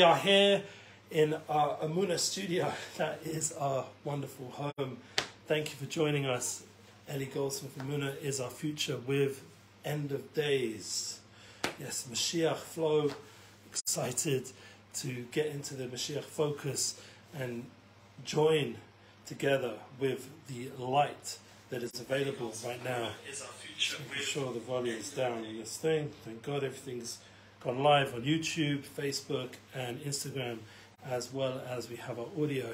are here in our Emuna studio. That is our wonderful home. Thank you for joining us. Eli Goldsmith Emuna is our future with End of Days. Yes, Mashiach flow. Excited to get into the Mashiach focus and join together with the light that is available right now. Making sure the volume is down on this thing. Thank God everything's gone live on YouTube, Facebook and Instagram, as well as we have our audio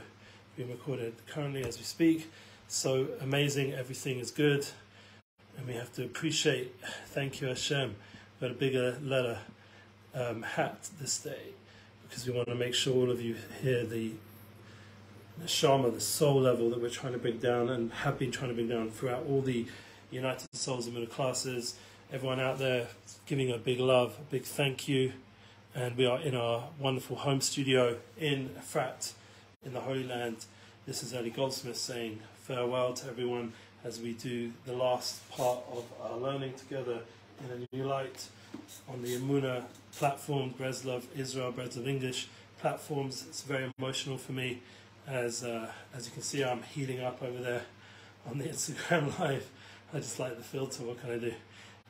being recorded currently as we speak. So amazing, everything is good, and we have to appreciate, thank you Hashem, we got a bigger letter hat this day, because we want to make sure all of you hear the neshama, the soul level that we're trying to bring down and have been trying to bring down throughout all the United Souls Emuna classes. Everyone out there giving a big love, a big thank you. And we are in our wonderful home studio in Efrat, in the Holy Land. This is Eli Goldsmith saying farewell to everyone as we do the last part of our learning together in a new light on the Emuna platform, Breslev Israel, Breslev English platforms. It's very emotional for me as you can see I'm heating up over there on the Instagram Live. I just like the filter, what can I do?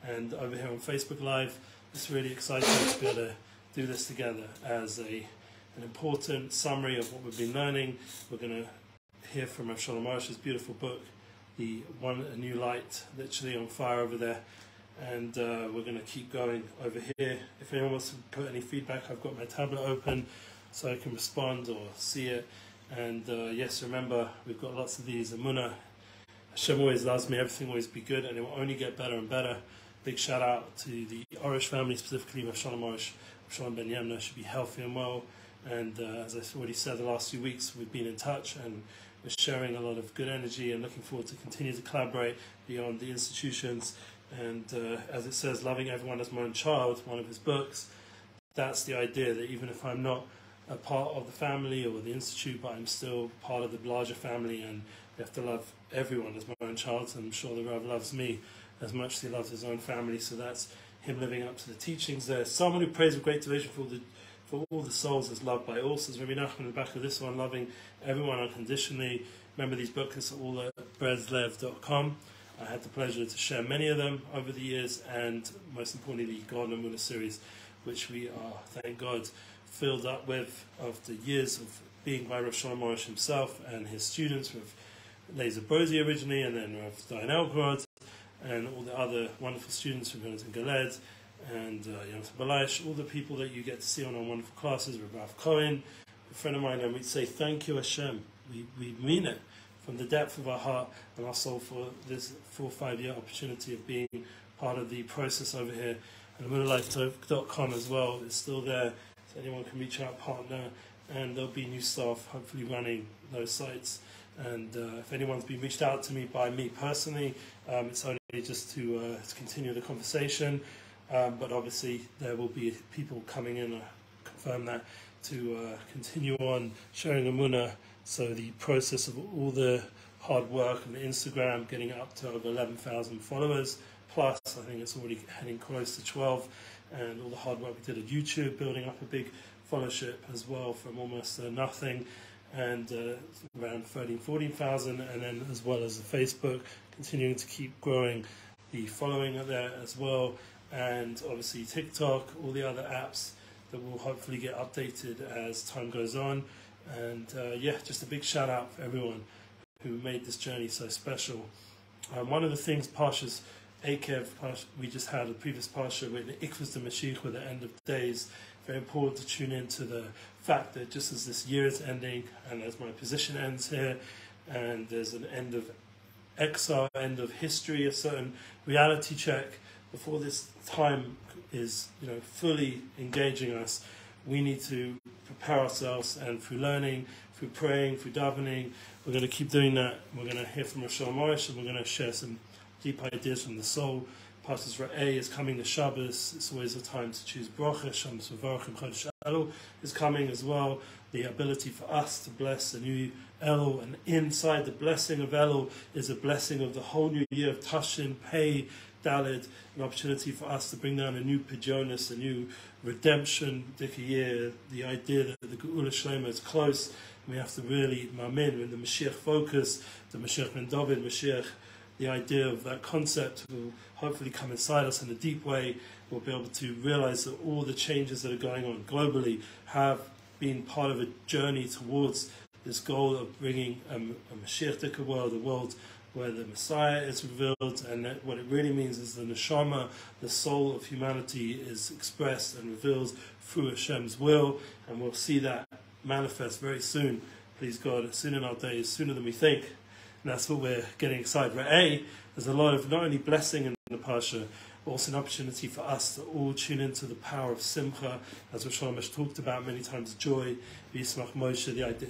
And over here on Facebook Live, it's really exciting to be able to do this together as an important summary of what we've been learning. We're going to hear from Rabbi Shalom Arush's beautiful book, A New Light, literally on fire over there. And we're going to keep going over here. If anyone wants to put any feedback, I've got my tablet open so I can respond or see it. And yes, remember, we've got lots of these Emuna. Hashem always loves me, everything will always be good, and it will only get better and better. Big shout out to the Arush family, specifically Rabbi Shalom Arush. Rabbi Shalom ben Yamna should be healthy and well. And as I already said, the last few weeks we've been in touch and we're sharing a lot of good energy and looking forward to continue to collaborate beyond the institutions. And as it says, loving everyone as my own child, one of his books, that's the idea, that even if I'm not a part of the family or the institute, but I'm still part of the larger family, and we have to love everyone as my own child. And I'm sure the Rav loves me as much as he loves his own family, so that's him living up to the teachings there. Someone who prays with great devotion for all the souls is loved by all, says Rebbe Nachman in the back of this one, loving everyone unconditionally. Remember, these books are all at Breslev.com. I had the pleasure to share many of them over the years, and most importantly the Torah and Emuna series, which we are, thank God, filled up with after years of being by Rabbi Shalom Arush himself and his students, with Laser Brosi originally, and then Rav Dayan Elgrod, and all the other wonderful students from Jonathan Galed and Jonathan Balash, all the people that you get to see on our wonderful classes, Rav Cohen, a friend of mine, and we'd say thank you Hashem. We mean it from the depth of our heart and our soul for this 4 or 5 year opportunity of being part of the process over here. And AmunaLife.com as well is still there, so anyone can reach out, partner, and there'll be new staff hopefully running those sites. And if anyone's been reached out to me by me personally, it's only just to continue the conversation, but obviously there will be people coming in, confirm that, to continue on sharing Emuna. So the process of all the hard work on the Instagram, getting up to over 11,000 followers plus, I think it's already heading close to 12, and all the hard work we did at YouTube, building up a big followership as well from almost nothing, and around 14,000, and then as well as the Facebook, continuing to keep growing the following there as well, and obviously TikTok, all the other apps that will hopefully get updated as time goes on. And yeah, just a big shout out for everyone who made this journey so special. One of the things, Parshas Akev, we just had a previous Parsha with the Ikvus the Mashiach, with the end of days. Very important to tune into the fact that just as this year is ending, and as my position ends here, and there's an end of exile, end of history, a certain reality check, before this time is, fully engaging us, we need to prepare ourselves, and through learning, through praying, through davening, we're going to keep doing that. We're going to hear from Rabbi Shalom Arush, and we're going to share some deep ideas from the soul. Parshas Re'eh is coming to Shabbos. It's always a time to choose bracha. Shabbos V'varachim Chodesh Elul is coming as well. The ability for us to bless a new Elul, and inside the blessing of Elul is a blessing of the whole new year of Tashin Pei Daled, an opportunity for us to bring down a new Pidyonis, a new redemption, year, the idea that the Geula Shlema is close, and we have to really, Mamin, when the Mashiach focus, the Mashiach ben David, Mashiach, the idea of that concept will hopefully come inside us in a deep way. We'll be able to realize that all the changes that are going on globally have been part of a journey towards this goal of bringing a Mashiach world, a world where the Messiah is revealed, and that what it really means is the neshama, the soul of humanity, is expressed and revealed through Hashem's will, and we'll see that manifest very soon, please God, soon in our days, sooner than we think. And that's what we're getting excited for. There's a lot of not only blessing in the Pasha, but also an opportunity for us to all tune into the power of Simcha, as Rabbi Shalom Arush talked about many times, joy, Yismach Moshe, the idea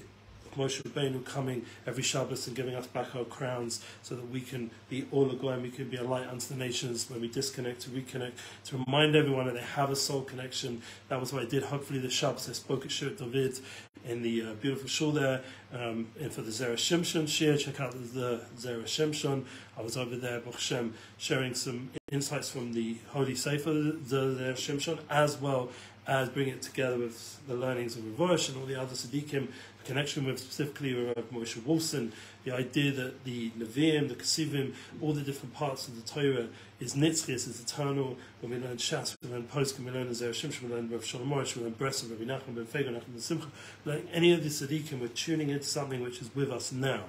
Moshe Rabbeinu coming every Shabbos and giving us back our crowns so that we can be all Goyim, we can be a light unto the nations when we disconnect, to reconnect, to remind everyone that they have a soul connection. That was what I did. Hopefully the Shabbos I spoke at Shir David in the beautiful shul there, and for the Zera Shimshon Shir, check out the Zera Shimshon. I was over there, Baruch Hashem, sharing some insights from the Holy Sefer, the Zera Shimshon, as well as bring it together with the learnings of Rav and all the other Tzaddikim, connection with specifically Rav Moshe Wolfson, the idea that the Nevi'im, the Kesivim, all the different parts of the Torah is nitzchias, is eternal. When we learn Shas, we learn Poskim, we learn Zera Shimshon, we learn Rabbi Shalom Arush, we learn Breslev, Rebbe Nachman of Breslev, Nachman of Simcha, learning any of the Tzaddikim, we're tuning into something which is with us now.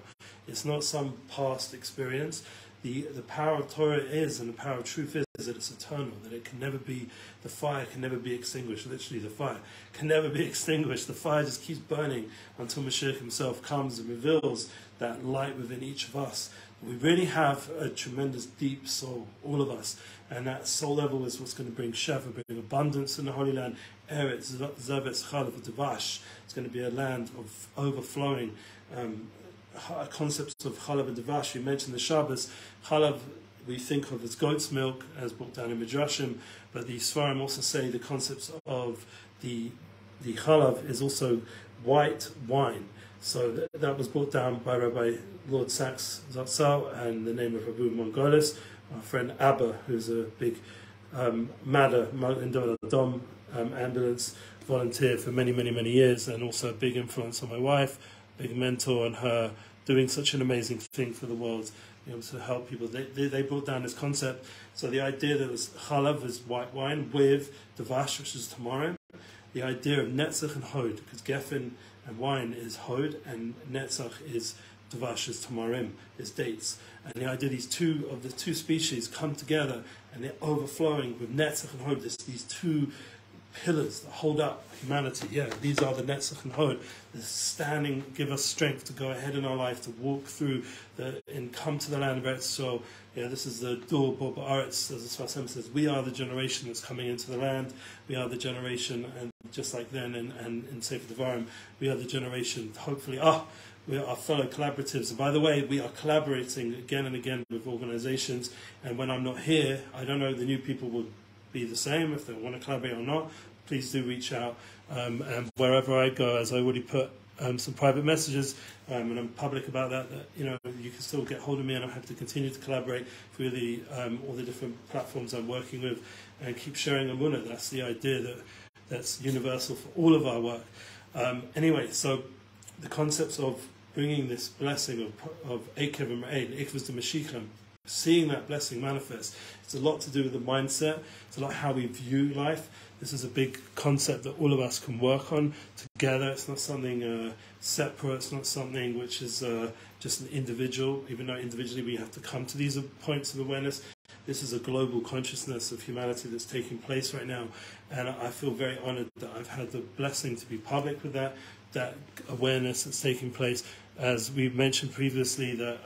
It's not some past experience. The power of Torah is, and the power of truth is that it's eternal, that it can never be, the fire can never be extinguished. Literally, the fire can never be extinguished. The fire just keeps burning until Mashiach himself comes and reveals that light within each of us. We really have a tremendous deep soul, all of us, and that soul level is what's going to bring Shefa, bring abundance in the Holy Land. Eretz, Zavetz, Chalav, Devash. It's going to be a land of overflowing concepts of Chalav and Devash. We mentioned the Shabbos. Chalav we think of as goat's milk, as brought down in Midrashim, but the Sfarim also say the concepts of the Chalav is also white wine. So that was brought down by Rabbi Lord Sachs Zatzal and the name of Rabbi Mongolis, our friend Abba, who's a big Madder Dom ambulance volunteer for many, many, many years, and also a big influence on my wife, big mentor on her, doing such an amazing thing for the world, able to help people. They brought down this concept. So the idea that was chalav is white wine with devash, which is tomorrow. The idea of netzach and hod, because geffen and wine is hod, and netzach is devash, is tamarim, is dates. And the idea these two of the two species come together and they're overflowing with netzach and hod. These two pillars that hold up humanity. Yeah, these are the netzach and hod. They're standing, give us strength to go ahead in our life, to walk through and come to the land of Eretz. So, yeah, this is the Dur Bo Ba'aretz, as the Sfas says. We are the generation that's coming into the land. We are the generation, and just like then in Sefer Devarim, we are the generation, hopefully, we are our fellow collaboratives. And by the way, we are collaborating again and again with organizations. And when I'm not here, I don't know, the new people will be the same, if they want to collaborate or not. Please do reach out, and wherever I go, as I already put some private messages, and I'm public about that you know, you can still get hold of me, and I'm happy to continue to collaborate through all the different platforms I'm working with, and keep sharing Emuna. That's the idea, that's universal for all of our work. Anyway, so the concepts of bringing this blessing of Ekev and Re'eh, Ekev is the Mashiach, seeing that blessing manifest, it's a lot to do with the mindset. It's a lot how we view life. This is a big concept that all of us can work on together. It's not something separate. It's not something which is just an individual, even though individually we have to come to these points of awareness. This is a global consciousness of humanity that's taking place right now. And I feel very honored that I've had the blessing to be public with that awareness that's taking place. As we mentioned previously, that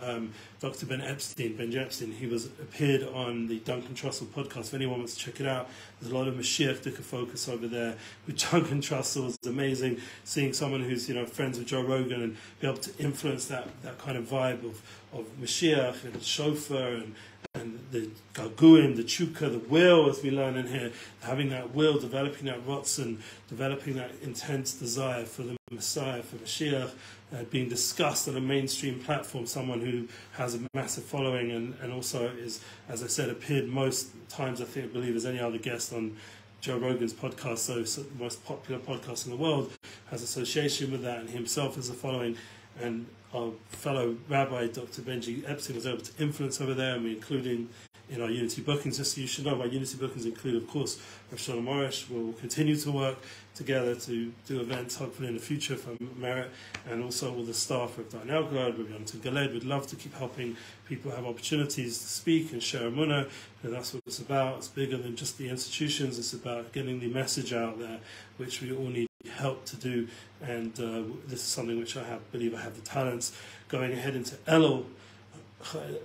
Dr. Ben Epstein, he appeared on the Duncan Trussell podcast. If anyone wants to check it out, there's a lot of Mashiach focus over there with Duncan Trussell. It's amazing seeing someone who's, you know, friends with Joe Rogan and be able to influence that kind of vibe of Mashiach and shofar and the garguim, the chukka, the will, as we learn in here, having that will, developing that rotzen, developing that intense desire for the Messiah, for Mashiach, being discussed on a mainstream platform, someone who has a massive following and also is, as I said, appeared most times, I believe, as any other guest on Joe Rogan's podcast, so the most popular podcast in the world, has association with that, and himself has a following. And our fellow rabbi, Dr. Benji Epstein, was able to influence over there, and we're including in our Unity bookings. Just so you should know, our Unity bookings include, of course, Rabbi Shalom Arush. We'll continue to work together to do events, hopefully in the future, for merit, and also all the staff of Torah and Emuna, Rabbi Galed. We'd love to keep helping people have opportunities to speak and share Emuna, and that's what it's about. It's bigger than just the institutions. It's about getting the message out there, which we all need help to do, and this is something which I believe I have the talents. Going ahead into Elul,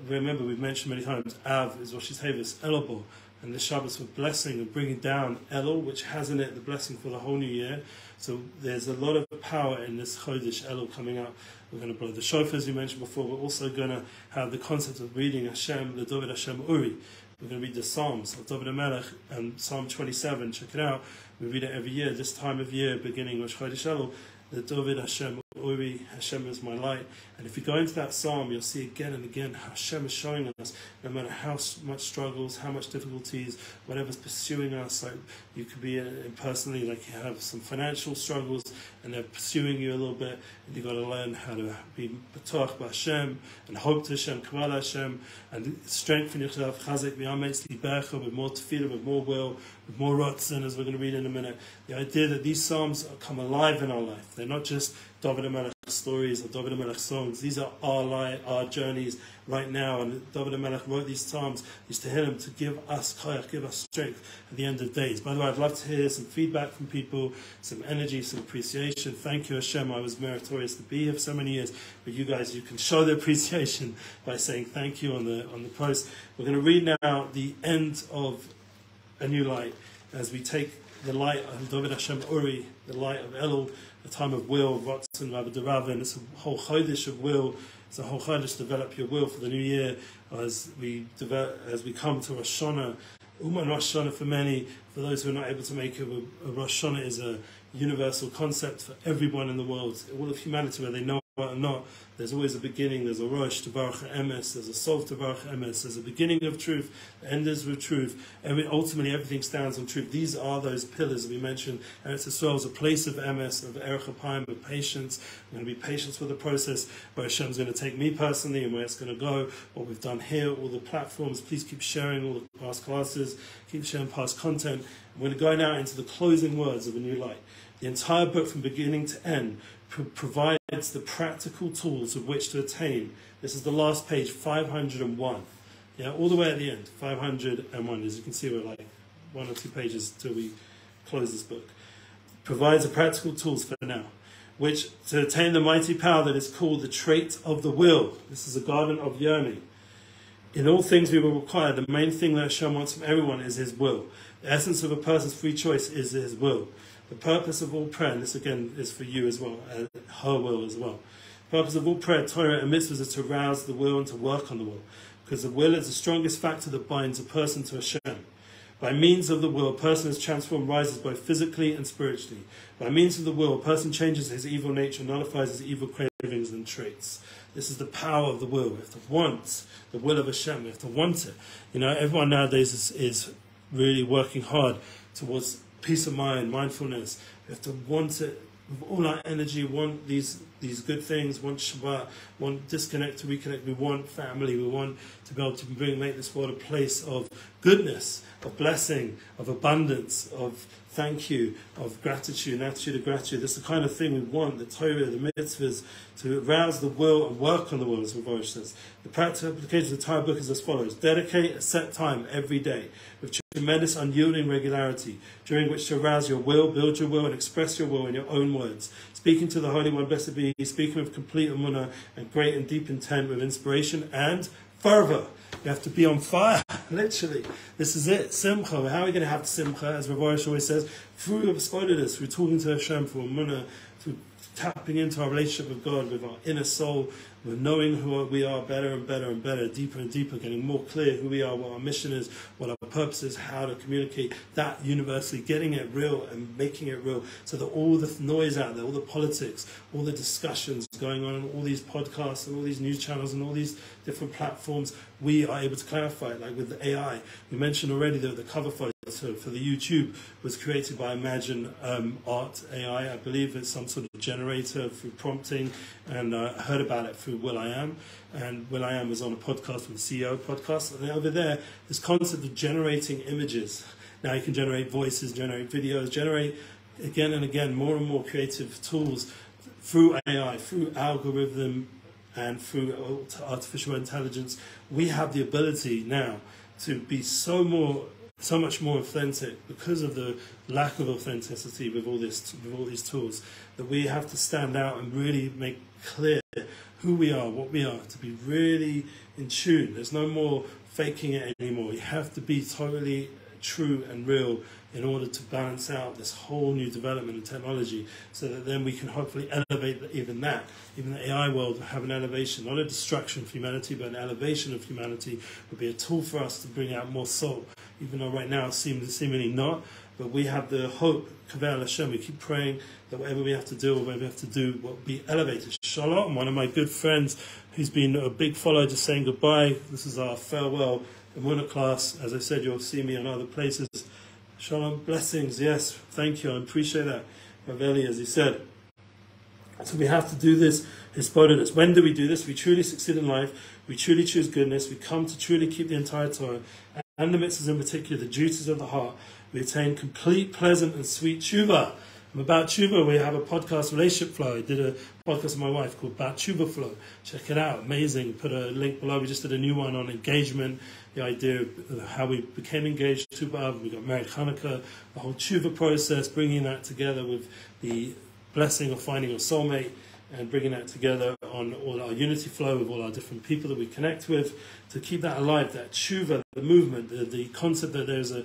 remember we've mentioned many times, Av is Rosh Hashanah, Elul, and the Shabbos for blessing and bringing down Elul, which has in it the blessing for the whole new year. So there's a lot of power in this Chodesh Elul coming up. We're going to blow the shofar, as we mentioned before. We're also going to have the concept of reading Hashem, the David Hashem Uri. We're going to read the Psalms of David HaMelech and Psalm 27. Check it out. We read it every year, this time of year, beginning with Chodesh Elul. The David Hashem Uri, Hashem is my light. And if you go into that psalm, you'll see again and again how Hashem is showing us, no matter how much struggles, how much difficulties, whatever's pursuing us. Like you could be personally, like you have some financial struggles and they're pursuing you a little bit, and you've got to learn how to be b'toach b'Hashem and hope to Hashem, kaval Hashem, and strengthen yourself, chazek v'yametz libecha, with more tefillah, with more will, with more rotzen, as we're going to read in a minute. The idea that these psalms come alive in our life. They're not just David HaMelech stories or David HaMelech songs. These are our journeys right now. And David HaMelech wrote these psalms, these Tehillim, to give us koyach, give us strength at the end of days. By the way, I'd love to hear some feedback from people, some energy, some appreciation. Thank you, Hashem. I was meritorious to be here for so many years. But you guys, you can show the appreciation by saying thank you on the post. We're going to read now the end of A New Light as we take the light of David Hashem Uri, the light of Elul, the time of will, Ratzon, Rabbi Deravin. It's a whole chodesh of will. It's a whole chodesh to develop your will for the new year as we come to Rosh Hashanah. Uman Rosh Hashanah for many. For those who are not able to make it, Rosh Hashanah is a universal concept for everyone in the world, all of humanity, whether they know it or not. There's always a beginning. There's a Rosh Tevarach Emes. There's a Sof Tevarach Emes. There's a beginning of truth. The end is with truth. Ultimately, everything stands on truth. These are those pillars that we mentioned. Eretz Yisrael is a place of Emes, of Erech HaPayim, of patience. We're going to be patient with the process, where Hashem's going to take me personally and where it's going to go, what we've done here, all the platforms. Please keep sharing all the past classes. Keep sharing past content. We're going to go now into the closing words of A New Light. The entire book, from beginning to end, provides the practical tools of which to attain. This is the last page, 501. Yeah, all the way at the end, 501. As you can see, we're like 1 or 2 pages till we close this book. Provides the practical tools for now, which to attain the mighty power that is called the trait of the will. This is the garden of yearning. In all things we will require, the main thing that Hashem wants from everyone is his will. The essence of a person's free choice is his will. The purpose of all prayer, and this again is for you as well, her will as well. The purpose of all prayer, Torah and mitzvahs, is to arouse the will and to work on the will. Because the will is the strongest factor that binds a person to Hashem. By means of the will, a person is transformed, rises both physically and spiritually. By means of the will, a person changes his evil nature, nullifies his evil cravings and traits. This is the power of the will. We have to want the will of Hashem. We have to want it. You know, everyone nowadays is really working hard towards peace of mind, mindfulness. We have to want it with all our energy, want these good things, want Shabbat, want disconnect to reconnect. We want family. We want to be able to make this world a place of goodness, of blessing, of abundance, of thank you, of gratitude, an attitude of gratitude. That's the kind of thing we want, the Torah, the mitzvahs, to arouse the will and work on the will, as Rebbe says. The practical application of the entire book is as follows. Dedicate a set time every day with tremendous unyielding regularity, during which to arouse your will, build your will, and express your will in your own words. Speaking to the Holy One, blessed be He, speaking with complete Emuna and great and deep intent, with inspiration and fervor. You have to be on fire. Literally, this is it. Simcha. How are we going to have simcha? As Rabbi Arush always says, through this, through talking to Hashem, through Emuna, through tapping into our relationship with God, with our inner soul, with knowing who we are better and better and better, deeper and deeper, getting more clear who we are, what our mission is, what our purpose is, how to communicate that universally, getting it real and making it real, so that all the noise out there, all the politics, all the discussions going on, all these podcasts and all these news channels and all these different platforms, we are able to clarify it. Like with the AI, we mentioned already that the cover photo for the YouTube was created by Imagine Art AI. I believe it's some sort of generator through prompting, and I heard about it through Will.I.Am, and Will.I.Am was on a podcast with the CEO podcast, and over there, this concept of generating images. Now you can generate voices, generate videos, generate again and again more and more creative tools through AI, through algorithm, and through artificial intelligence. We have the ability now to be so much more authentic because of the lack of authenticity with all these tools, that we have to stand out and really make clear who we are, what we are, to be really in tune. There's no more faking it anymore. You have to be totally true and real in order to balance out this whole new development in technology, so that then we can hopefully elevate even the AI world, have an elevation, not a destruction of humanity, but an elevation of humanity would be a tool for us to bring out more soul, even though right now it seemingly not, but we have the hope, Kaveh Hashem, we keep praying that whatever we have to do, or whatever we have to do, will be elevated. Shalom, one of my good friends who's been a big follower, just saying goodbye. This is our farewell Emuna class. As I said, you'll see me in other places. Shalom, blessings, yes, thank you, I appreciate that. Raveli, as he said. So we have to do this, hisbodedus. When do we do this? We truly succeed in life, we truly choose goodness, we come to truly keep the entire Torah, and the mitzvahs in particular, the duties of the heart. We attain complete, pleasant, and sweet tshuva. And about tshuva, we have a podcast, Relationship Flow. I did a podcast with my wife called About Tshuva Flow. Check it out, amazing. Put a link below. We just did a new one on engagement, the idea of how we became engaged to B'Av, we got married Hanukkah, the whole tshuva process, bringing that together with the blessing of finding a soulmate, and bringing that together on all our unity flow with all our different people that we connect with, to keep that alive, that tshuva, the movement, the concept that there's a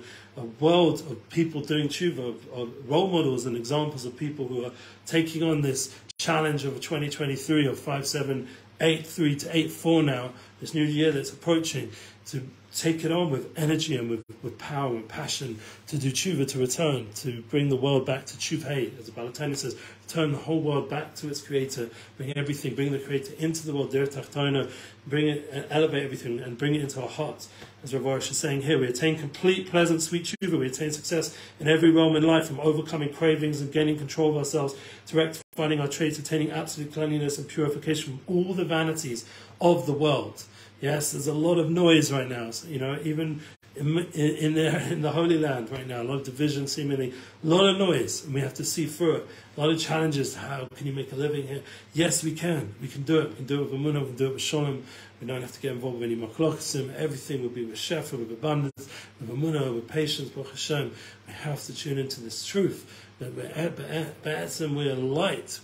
world of people doing tshuva, of role models and examples of people who are taking on this challenge of 2023, of 5783 to 84 now, this new year that's approaching, to take it on with energy and with power and passion, to do tshuva, to return, to bring the world back to tshuva, as the Balatani says, turn the whole world back to its creator, bring everything, bring the creator into the world, derech tachtona, bring it and elevate everything and bring it into our hearts. As Rabbi Arush is saying here, we attain complete, pleasant, sweet tshuva, we attain success in every realm in life, from overcoming cravings and gaining control of ourselves, to rectifying our traits, attaining absolute cleanliness and purification from all the vanities of the world. Yes, there's a lot of noise right now, so, even in the Holy Land right now, a lot of division seemingly, a lot of noise, and we have to see through it. A lot of challenges. How can you make a living here? Yes, we can. We can do it. We can do it with Emuna, we can do it with Shalom. We don't have to get involved with any machlokasim. Everything will be with Shefa, with abundance, with Emuna, with patience, Baruch Hashem. We have to tune into this truth, that we're light,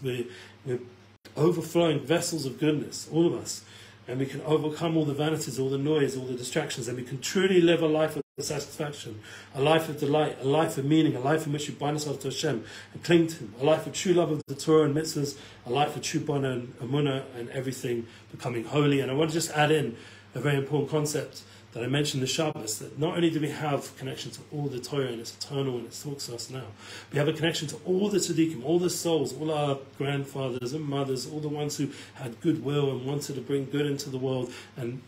we're overflowing vessels of goodness, all of us. And we can overcome all the vanities, all the noise, all the distractions, and we can truly live a life of satisfaction, a life of delight, a life of meaning, a life in which we bind ourselves to Hashem and cling to Him, a life of true love of the Torah and mitzvahs, a life of true Bona and Emuna, and everything becoming holy. And I want to just add in a very important concept that I mentioned in the Shabbos, that not only do we have connection to all the Torah and it's eternal and it talks to us now, we have a connection to all the tzaddikim, all the souls, all our grandfathers and mothers, all the ones who had goodwill and wanted to bring good into the world, and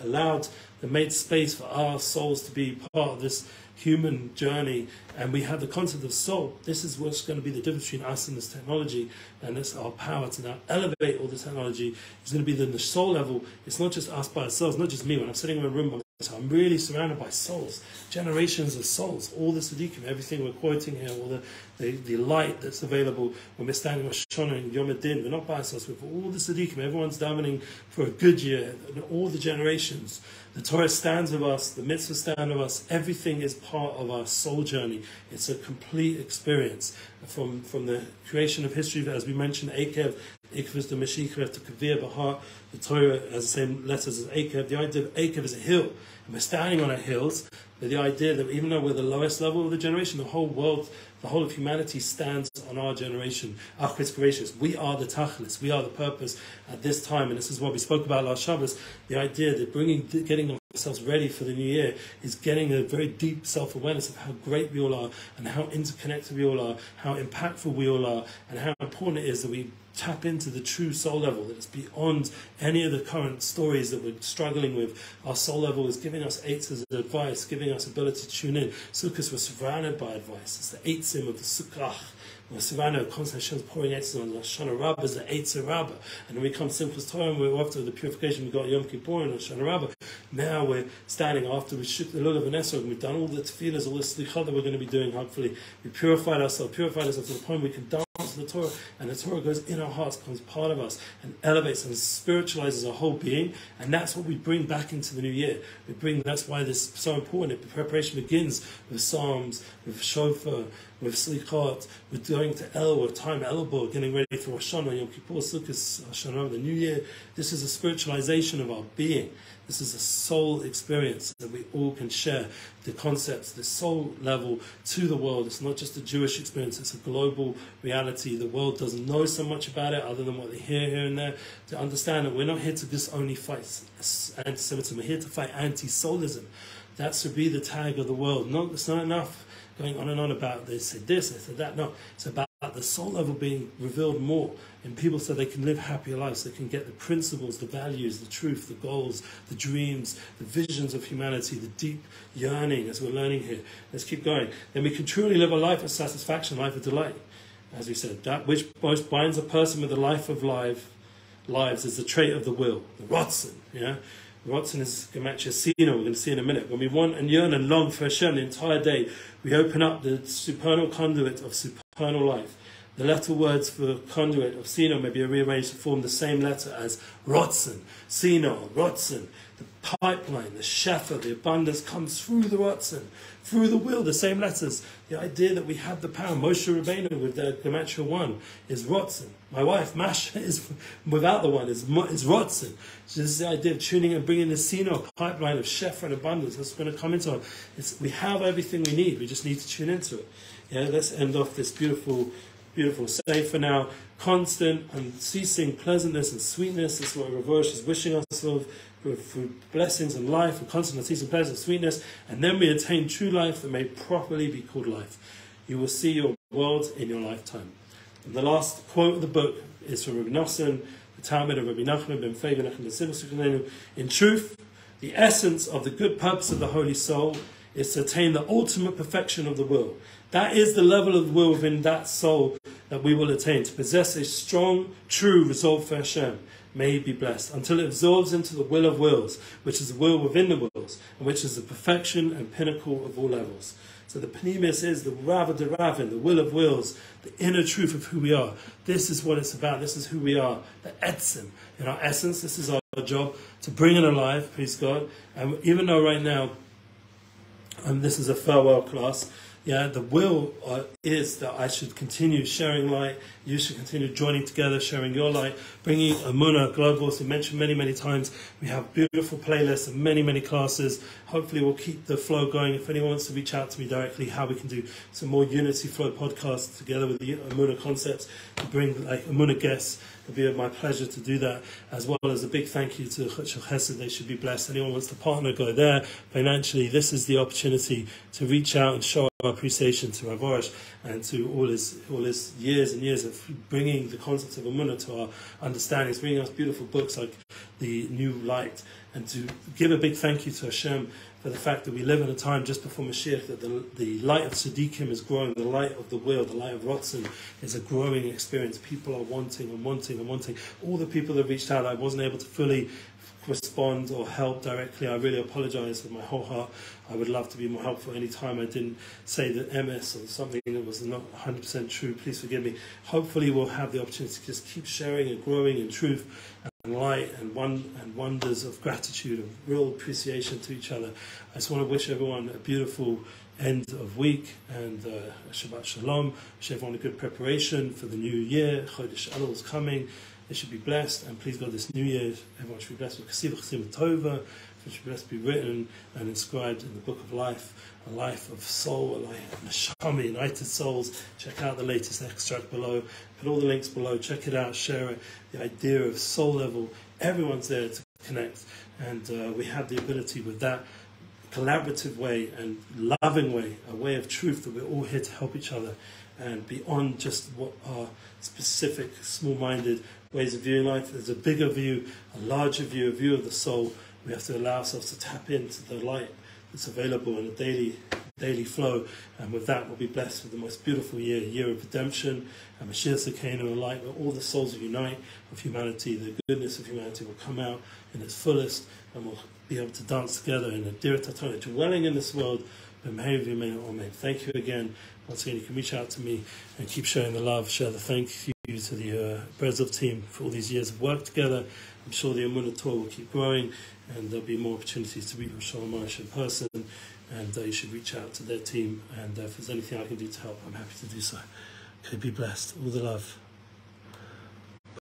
allowed and made space for our souls to be part of this human journey. And we have the concept of soul. This is what's going to be the difference between us and this technology, and it's our power to now elevate all the technology. It's going to be the soul level. It's not just us by ourselves, not just me. When I'm sitting in a room by myself, I'm really surrounded by souls, generations of souls, all the tzaddikim, everything we're quoting here, all the light that's available when we're standing Rosh Hashanah and Yom Adin. We're not by ourselves, we're all the tzaddikim. Everyone's davening for a good year, and all the generations. The Torah stands with us, the mitzvahs stand with us. Everything is part of our soul journey. It's a complete experience from the creation of history. As we mentioned, Akev Ikvus the Mashiach to Kavir Bahar, the Torah has the same letters as Akev. The idea of Akev is a hill, and we're standing on our hills. But the idea that even though we're the lowest level of the generation, the whole world, the whole of humanity stands on our generation. Achris gracious. We are the Tachlis. We are the purpose at this time. And this is what we spoke about last Shabbos. The idea that getting ourselves ready for the new year is getting a very deep self-awareness of how great we all are and how interconnected we all are, how impactful we all are, and how important it is that we tap into the true soul level that is beyond any of the current stories that we're struggling with. Our soul level is giving us eitzes of advice, giving us ability to tune in. Sukkahs were surrounded by advice. It's the eitzim of the sukkah. We're surrounded constantly Hashem's pouring eitzes on us. Shana Rabbah is the eitzah Rabbah. And then we come Simchas Torah, and we're after the purification, we've got Yom Kippur and Shana Rabbah. Now we're standing after we shook the Elul of Vanessa, and we've done all the tefillahs, all the slichah that we're going to be doing, hopefully. We purified ourselves to the point we can dance the Torah, and the Torah goes in our hearts, becomes part of us, and elevates and spiritualizes our whole being, and that's what we bring back into the new year. That's why this is so important. The preparation begins with Psalms, with Shofar, with Slichot, with going to Elul, time Elul, getting ready for Rosh Hashanah, Yom Kippur, Sukkot, Hashanah, the new year. This is a spiritualization of our being. This is a soul experience that we all can share. The concepts, the soul level to the world. It's not just a Jewish experience, it's a global reality. The world doesn't know so much about it other than what they hear here and there. To understand that we're not here to just only fight anti-Semitism, we're here to fight anti-soulism. That should be the tag of the world. It's not enough going on and on about they said this, they said that. No, it's about the soul level being revealed more in people so they can live happier lives, they can get the principles, the values, the truth, the goals, the dreams, the visions of humanity, the deep yearning as we're learning here. Let's keep going. Then we can truly live a life of satisfaction, life of delight. As we said, that which most binds a person with the life of lives is the trait of the will, the Ratzon, yeah? Ratzon is Gematria Sino, we're going to see in a minute. When we want and yearn and long for Hashem the entire day, we open up the supernal conduit of supernal life. The letter words for conduit of Sino may be rearranged to form the same letter as Ratzon, Sino, Ratzon. The pipeline, the shefa, the abundance comes through the Ratzon, through the will, the same letters. The idea that we have the power. Moshe Rabbeinu with the Gematria 1 is Ratzon. My wife, Masha, is without the one, is Ratzon. So this is the idea of tuning and bringing the Sino pipeline of shefa and abundance. That's going to come into it. We have everything we need. We just need to tune into it. Yeah, let's end off this beautiful sefer now. Constant, unceasing pleasantness and sweetness. This is what Rav Arush is wishing us of. For blessings and life, and constant unceasing pleasure and sweetness, and then we attain true life that may properly be called life. You will see your world in your lifetime. And the last quote of the book is from Rebbe Nachman, the Talmud of Rebbe Nachman of Breslev. In truth, the essence of the good purpose of the Holy Soul is to attain the ultimate perfection of the will. That is the level of the will within that soul that we will attain, to possess a strong, true resolve for Hashem. May he be blessed, until it absorbs into the will of wills, which is the will within the wills, and which is the perfection and pinnacle of all levels. So the Pnimis is the Rava de Ravin, the will of wills, the inner truth of who we are. This is what it's about. This is who we are. The Etzim. In our essence, this is our job, to bring it alive, praise God. And even though right now, this is a farewell class, yeah, the will is that I should continue sharing light. You should continue joining together, sharing your light, bringing Emuna global. As we mentioned many times, we have beautiful playlists and many classes. Hopefully we'll keep the flow going. If anyone wants to reach out to me directly, how we can do some more Unity Flow podcasts together with the Emuna concepts, to bring like Emuna guests. It'll be my pleasure to do that, as well as a big thank you to Chesed. They should be blessed. Anyone wants to partner, go there. Financially, this is the opportunity to reach out and show our appreciation to Rav Arush and to all his years and years of bringing the concepts of Emuna to our understandings, bringing us beautiful books like The New Light, and to give a big thank you to Hashem for the fact that we live in a time just before Mashiach, that the light of Tzaddikim is growing, the light of the will, the light of Ratzon is a growing experience. People are wanting. All the people that reached out, I wasn't able to fully respond or help directly. I really apologize with my whole heart. I would love to be more helpful. Any time I didn't say the MS or something that was not 100% true, please forgive me. Hopefully we'll have the opportunity to just keep sharing and growing in truth and light and wonders of gratitude and real appreciation to each other. I just want to wish everyone a beautiful end of week and Shabbat Shalom. Wish everyone a good preparation for the new year. Chodesh Elul is coming. They should be blessed, and please God, this New Year, everyone should be blessed with Chesiva Chesiva Tova, which should be blessed to be written and inscribed in the Book of Life, a life of soul, a life of Neshama, united souls. Check out the latest extract below. Put all the links below. Check it out, share it. The idea of soul level, everyone's there to connect, and we have the ability with that collaborative way and loving way, a way of truth, that we're all here to help each other, and beyond just what are specific, small-minded ways of viewing life. There's a bigger view, a larger view, a view of the soul. We have to allow ourselves to tap into the light that's available in a daily flow, and with that we'll be blessed with the most beautiful year, a year of redemption, and Mashiach Sekenu, a light where all the souls will unite of humanity. The goodness of humanity will come out in its fullest, and we'll be able to dance together in a Dirat HaTorah, dwelling in this world. Thank you again. Once again, you can reach out to me and keep sharing the love, share the thank you to the Breslev team for all these years of work together. I'm sure the Emuna Torah will keep growing, and there'll be more opportunities to meet Rabbi Shalom Arush in person, and you should reach out to their team, and if there's anything I can do to help, I'm happy to do so. Okay, be blessed. All the love.